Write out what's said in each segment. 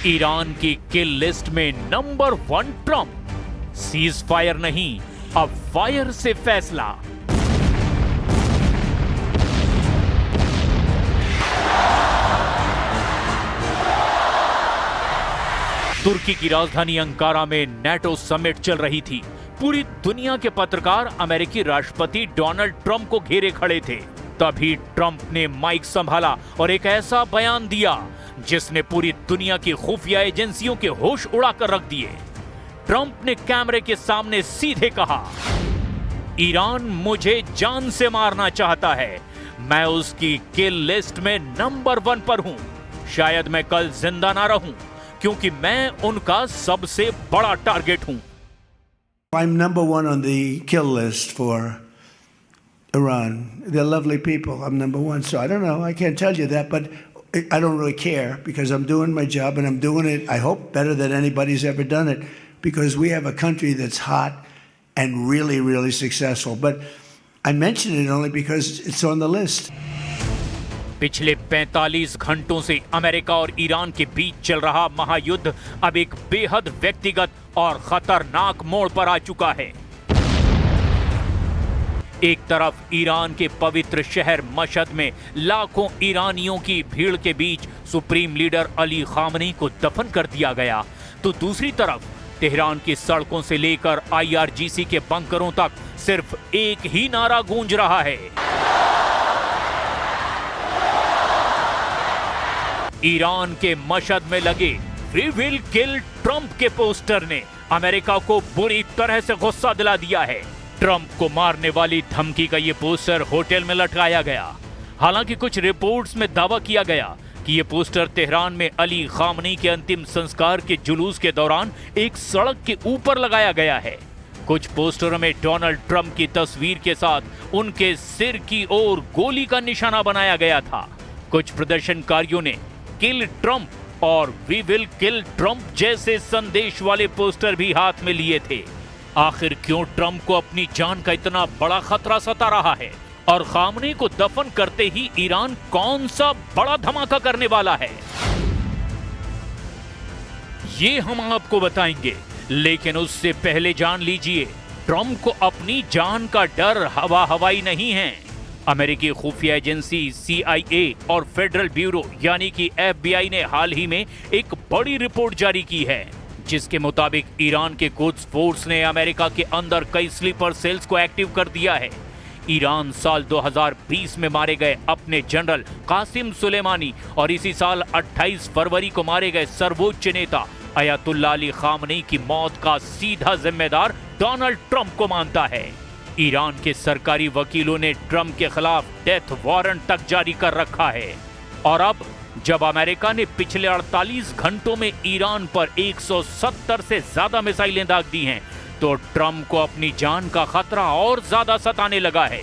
Iran की किल list में number 1 Trump. Cease fire नहीं, अब फायर से फैसला। तुर्की की राजधानी अंकारा में नेटो समिट चल रही थी। पूरी दुनिया के पत्रकार अमेरिकी राष्ट्रपति डोनाल्ड ट्रंप को घेरे खड़े थे। तभी ट्रंप ने माइक संभाला और एक ऐसा बयान दिया जिसने पूरी दुनिया की खुफिया एजेंसियों के होश उड़ाकर रख दिए। ट्रंप ने कैमरे के सामने सीधे कहा, ईरान मुझे जान से मारना चाहता है। मैं उसकी किल लिस्ट में नंबर 1 पर हूं। शायद मैं कल जिंदा ना रहूं, क्योंकि मैं उनका सबसे बड़ा टारगेट हूं। I'm number 1 on the kill list for Iran. They're lovely people. I'm number 1. So I don't know. I can't tell you that, but I don't really care because I'm doing my job and I'm doing it, I hope, better than anybody's ever done it, because we have a country that's hot and really, really successful. But I mention it only because it's on the list. पिछले 45 घंटों से America और Iran के बीच चल रहा महायुद्ध अब एक बेहद व्यक्तिगत और खतरनाक मोड़ पर आ चुका है। एक तरफ ईरान के पवित्र शहर मशहद में लाखों ईरानियों की भीड़ के बीच सुप्रीम लीडर अली खामनी को दफन कर दिया गया, तो दूसरी तरफ तेहरान की सड़कों से लेकर IRGC के बंकरों तक सिर्फ एक ही नारा गूंज रहा है, ईरान के मशहद में लगे वी विल किल ट्रंप के पोस्टर ने अमेरिका को बुरी तरह से गुस्सा दिला दिया है। ट्रंप को मारने वाली धमकी का ये पोस्टर होटल में लटकाया गया। हालांकि कुछ रिपोर्ट्स में दावा किया गया कि ये पोस्टर तेहरान में अली खामनी के अंतिम संस्कार के जुलूस के दौरान एक सड़क के ऊपर लगाया गया है। कुछ पोस्टरों में डोनाल्ड ट्रंप की तस्वीर के साथ उनके सिर की ओर गोली का निशाना बनाया गया था। कुछ प्रदर्शनकारियों ने किल ट्रंप और वी विल किल ट्रंप जैसे संदेश वाले पोस्टर भी हाथ में लिए थे। आखिर क्यों ट्रंप को अपनी जान का इतना बड़ा खतरा सता रहा है और खामनी को दफन करते ही ईरान कौन सा बड़ा धमाका करने वाला है, ये हम आपको बताएंगे। लेकिन उससे पहले जान लीजिए, ट्रंप को अपनी जान का डर हवा हवाई नहीं है। अमेरिकी खुफिया एजेंसी CIA और फेडरल ब्यूरो यानी कि FBI ने हाल ही में एक बड़ी रिपोर्ट जारी की है, जिसके मुताबिक ईरान के कुड्स फोर्स ने अमेरिका के अंदर कई स्लीपर सेल्स को एक्टिव कर दिया है। ईरान साल 2020 में मारे गए अपने जनरल कासिम सुलेमानी और इसी साल 28 फरवरी को मारे गए सर्वोच्च नेता अयातुल्लाह अली खामनी की मौत का सीधा जिम्मेदार डोनाल्ड ट्रंप को मानता है। ईरान के सरकारी वकीलों ने ट्रंप के खिलाफ डेथ वारंट तक जारी कर रखा है। और अब जब अमेरिका ने पिछले 48 घंटों में ईरान पर 170 से ज्यादा मिसाइलें दाग दी हैं, तो ट्रंप को अपनी जान का खतरा और ज्यादा सताने लगा है।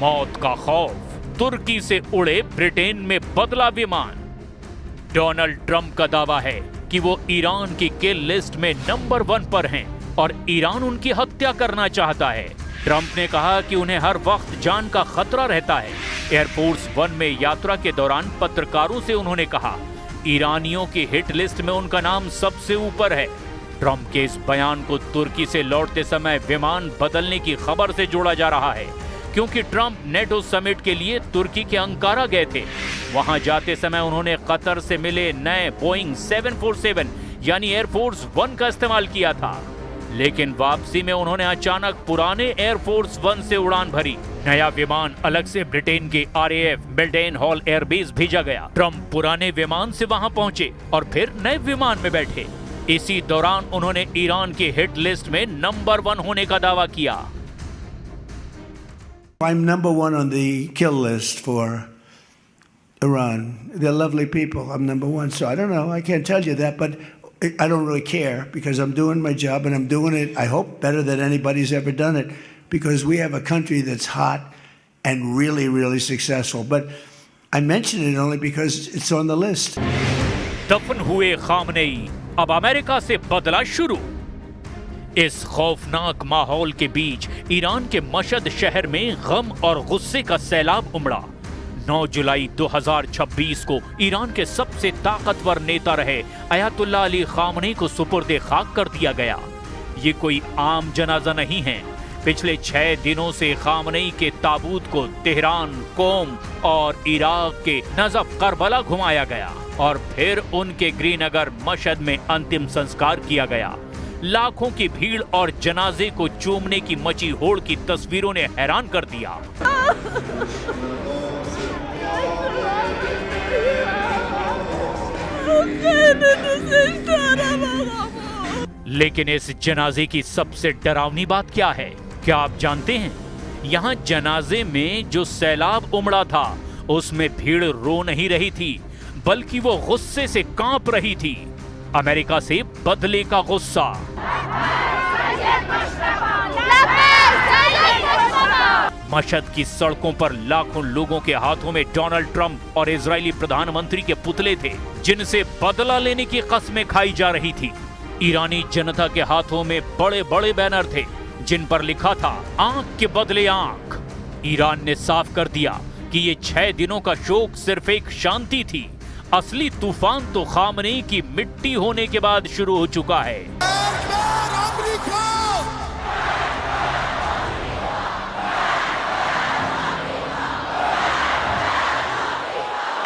मौत का खौफ, तुर्की से उड़े ब्रिटेन में बदला विमान। डोनाल्ड ट्रंप का दावा है कि वो ईरान की किल लिस्ट में नंबर 1 पर हैं और ईरान उनकी हत्या करना चाहता है। ट्रंप ने कहा कि उन्हें हर वक्त जान का खतरा रहता है। एयरफोर्स 1 में यात्रा के दौरान पत्रकारों से उन्होंने कहा, ईरानियों की हिट लिस्ट में उनका नाम सबसे ऊपर है। ट्रंप के इस बयान को तुर्की से लौटते समय विमान बदलने की खबर से जोड़ा जा रहा है, क्योंकि ट्रंप नेटो समिट के लिए तुर्की के अंकारा गए थे। वहां जाते समय उन्होंने कतर से मिले नए बोइंग 747 यानी एयरफोर्स 1 का इस्तेमाल किया था, लेकिन वापसी में उन्होंने अचानक पुराने एयरफोर्स 1 से उड़ान भरी। नया विमान अलग से ब्रिटेन के RAF मिल्डेन हॉल एयरबेस भेजा गया। ट्रंप पुराने विमान से वहां पहुंचे और फिर नए विमान में बैठे। इसी दौरान उन्होंने ईरान की हिट लिस्ट में नंबर 1 होने का दावा किया। I'm number 1 on the kill list for Iran. They're lovely people. I'm number 1. So I don't know. I can't tell you that, but I don't really care because I'm doing my job and I'm doing it, I hope, better than anybody's ever done it, because we have a country that's hot and really, really successful. But I mention it only because it's on the list. दफन हुए Khamenei, अब America से बदला शुरू। इस खौफनाक माहौल के बीच ईरान के मशहद शहर में गम और गुस्से का सैलाब उमड़ा। 9 जुलाई 2026 को ईरान के सबसे ताकतवर नेता रहे अयातुल्लाह अली खामनेई को सुपुर्दे खाक कर दिया गया। ये कोई आम जनाजा नहीं है। पिछले 6 दिनों से खामनेई के ताबूत को तेहरान, कोम और इराक के नजफ करबला घुमाया गया और फिर उनके गृहनगर मशहद में अंतिम संस्कार किया गया। लाखों की भीड़ और जनाजे को चूमने की मची होड़ की तस्वीरों ने हैरान कर दिया। लेकिन इस जनाजे की सबसे डरावनी बात क्या है? क्या आप जानते हैं? यहाँ जनाजे में जो सैलाब उमड़ा था उसमें भीड़ रो नहीं रही थी, बल्कि वो गुस्से से कांप रही थी। अमेरिका से बदले का गुस्सा। मशहद की सड़कों पर लाखों लोगों के हाथों में डोनाल्ड ट्रंप और इजरायली प्रधानमंत्री के पुतले थे, जिनसे बदला लेने की कस्में खाई जा रही थी। ईरानी जनता के हाथों में बड़े बड़े बैनर थे जिन पर लिखा था आंख के बदले आंख। ईरान ने साफ कर दिया कि ये 6 दिनों का शोक सिर्फ एक शांति थी। असली तूफान तो खामनेई की मिट्टी होने के बाद शुरू हो चुका है।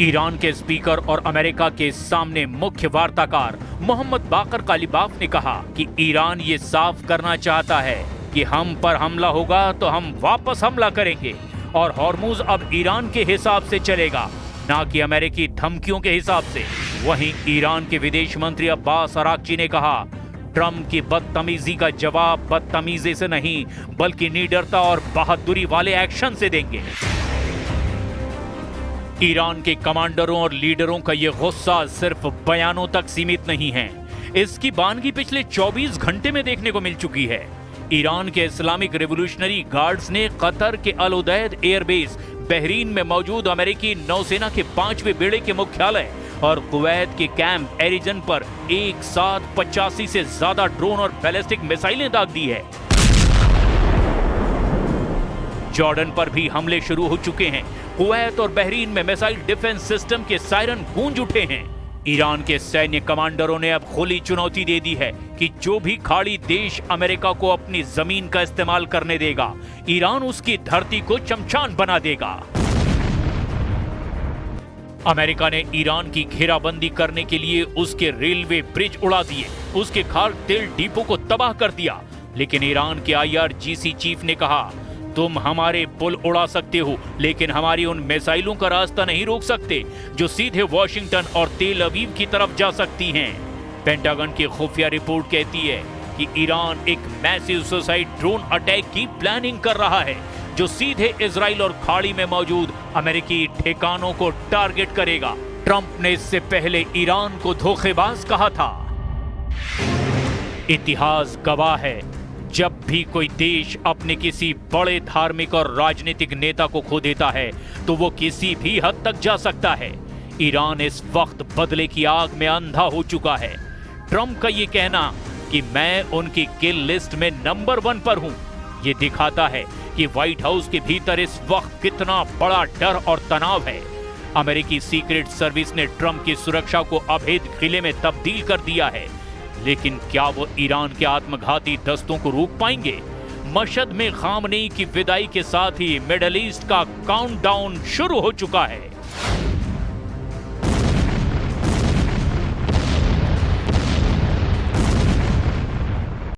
ईरान के स्पीकर और अमेरिका के सामने मुख्य वार्ताकार मोहम्मद बाकर कालिबाफ ने कहा कि ईरान ये साफ करना चाहता है कि हम पर हमला होगा तो हम वापस हमला करेंगे और हॉर्मुज अब ईरान के हिसाब से चलेगा, ना कि अमेरिकी धमकियों के हिसाब से। वहीं ईरान के विदेश मंत्री अब्बास अराक्ची ने कहा, ट्रंप की बदतमीजी का जवाब बदतमीजी से नहीं बल्कि निडरता और बहादुरी वाले एक्शन से देंगे। ईरान के कमांडरों और लीडरों का ये गुस्सा सिर्फ बयानों तक सीमित नहीं है, इसकी बानगी पिछले 24 घंटे में देखने को मिल चुकी है। ईरान के इस्लामिक रेवोल्यूशनरी गार्ड्स ने कतर के अल उदैद एयरबेस, बहरीन में मौजूद अमेरिकी नौसेना के 5वें बेड़े के मुख्यालय और कुवैत के कैंप एरिजन पर एक साथ 85 से ज्यादा ड्रोन और बैलिस्टिक मिसाइलें दाग दी है। जॉर्डन पर भी हमले शुरू हो चुके हैं। कुवैत और बहरीन में मिसाइल डिफेंस सिस्टम के सायरन गूंज उठे हैं। ईरान के सैन्य कमांडरों ने अब खुली चुनौती दे दी है कि जो भी खाड़ी देश अमेरिका को अपनी जमीन का इस्तेमाल करने देगा, ईरान उसकी धरती को शमशान बना देगा। अमेरिका ने ईरान की घेराबंदी करने के लिए उसके रेलवे ब्रिज उड़ा दिए, उसके खार तेल डिपो को तबाह कर दिया। लेकिन ईरान के IRGC चीफ ने कहा, तुम हमारे पुल उड़ा सकते हो लेकिन हमारी उन मिसाइलों का रास्ता नहीं रोक सकते जो सीधे वॉशिंगटन और तेल अवीव की तरफ जा सकती हैं। पेंटागन की खुफिया रिपोर्ट कहती है कि ईरान एक मैसिव सुसाइड ड्रोन अटैक की प्लानिंग कर रहा है जो सीधे इजराइल और खाड़ी में मौजूद अमेरिकी ठिकानों को टारगेट करेगा। ट्रंप ने इससे पहले ईरान को धोखेबाज कहा था। इतिहास गवाह है, जब भी कोई देश अपने किसी बड़े धार्मिक और राजनीतिक नेता को खो देता है तो वो किसी भी हद तक जा सकता है। ईरान इस वक्त बदले की आग में अंधा हो चुका है। ट्रंप का ये कहना कि मैं उनकी किल लिस्ट में नंबर 1 पर हूं, ये दिखाता है कि व्हाइट हाउस के भीतर इस वक्त कितना बड़ा डर और तनाव है। अमेरिकी सीक्रेट सर्विस ने ट्रंप की सुरक्षा को अभेद किले में तब्दील कर दिया है, लेकिन क्या वो ईरान के आत्मघाती दस्तों को रोक पाएंगे? मशहद में खामनेई की विदाई के साथ ही मिडल ईस्ट का काउंटडाउन शुरू हो चुका है।